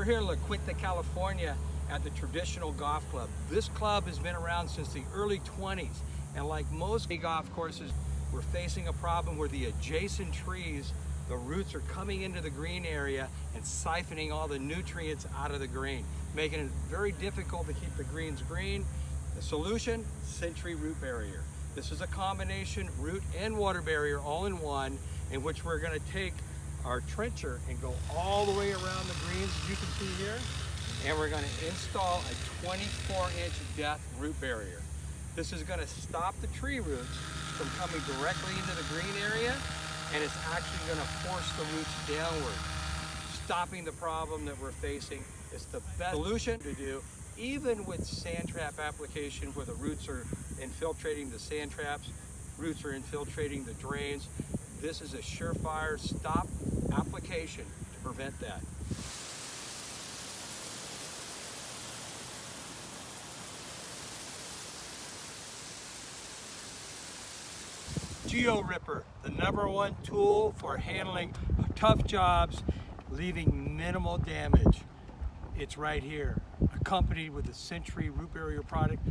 We're here in La Quinta, California at the Traditional Golf Club. This club has been around since the early 20s, and like most golf courses, we're facing a problem where the adjacent trees, the roots are coming into the green area and siphoning all the nutrients out of the green, making it very difficult to keep the greens green. The solution, Century Root Barrier. This is a combination root and water barrier all in one, in which we're going to take our trencher and go all the way around the greens, as you can see here, and we're going to install a 24-inch depth root barrier. This is going to stop the tree roots from coming directly into the green area, and it's actually going to force the roots downward, stopping the problem that we're facing. It's the best solution to do, even with sand trap application, where the roots are infiltrating the sand traps, roots are infiltrating the drains. This is a surefire stop application to prevent that. Geo Ripper, the #1 tool for handling tough jobs, leaving minimal damage. It's right here, accompanied with a Century Root Barrier product.